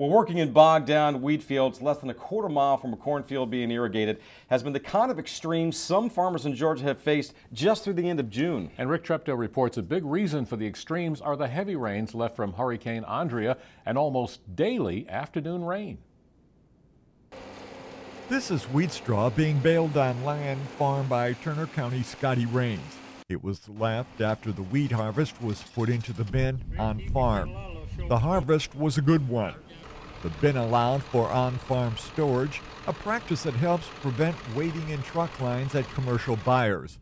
Well, working in bogged down wheat fields less than a quarter mile from a cornfield being irrigated has been the kind of extremes some farmers in Georgia have faced just through the end of June. And Rick Treptow reports a big reason for the extremes are the heavy rains left from Hurricane Andrea and almost daily afternoon rain. This is wheat straw being baled on land farmed by Turner County Scotty Rains. It was left after the wheat harvest was put into the bin on farm. The harvest was a good one. The bin allowed for on-farm storage, a practice that helps prevent waiting in truck lines at commercial buyers.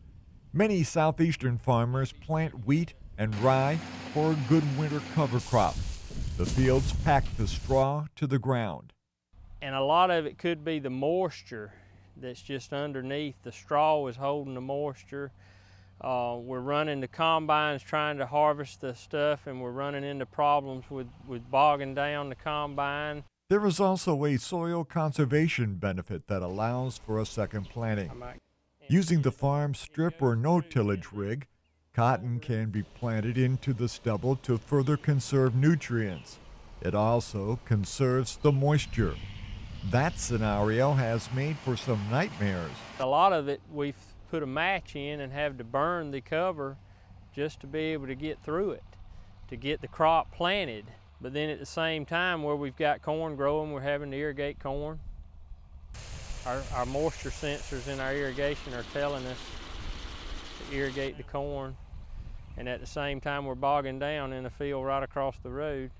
Many southeastern farmers plant wheat and rye for a good winter cover crop. The fields pack the straw to the ground. And a lot of it could be the moisture that's just underneath. The straw is holding the moisture. We're running the combines trying to harvest the stuff, and we're running into problems with bogging down the combine. There is also a soil conservation benefit that allows for a second planting. Using the farm strip or no-tillage rig, cotton can be planted into the stubble to further conserve nutrients. It also conserves the moisture. That scenario has made for some nightmares. A lot of it we've put a match in and have to burn the cover just to be able to get through it, to get the crop planted. But then at the same time, where we've got corn growing, we're having to irrigate corn. Our moisture sensors in our irrigation are telling us to irrigate the corn. And at the same time, we're bogging down in a field right across the road,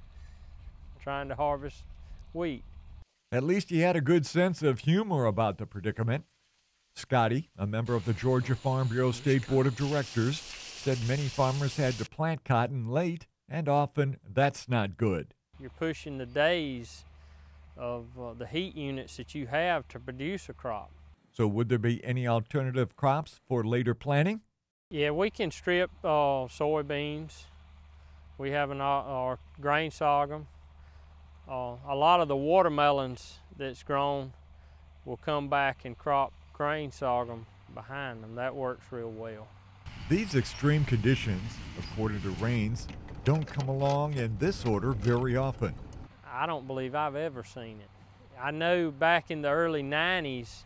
trying to harvest wheat. At least he had a good sense of humor about the predicament. Scotty, a member of the Georgia Farm Bureau State Board of Directors, said many farmers had to plant cotton late, and often that's not good. You're pushing the days of the heat units that you have to produce a crop. So would there be any alternative crops for later planting? Yeah, we can strip soybeans. We have our grain sorghum. A lot of the watermelons that's grown will come back and crop grain sorghum behind them. That works real well. These extreme conditions, according to Rains, don't come along in this order very often. I don't believe I've ever seen it. I know back in the early 90s,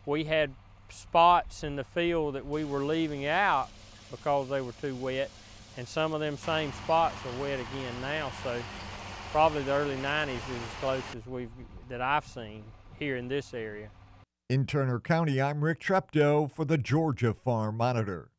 we had spots in the field that we were leaving out because they were too wet, and some of them same spots are wet again now, so probably the early 90s is as close as that I've seen here in this area. In Turner County, I'm Rick Treptow for the Georgia Farm Monitor.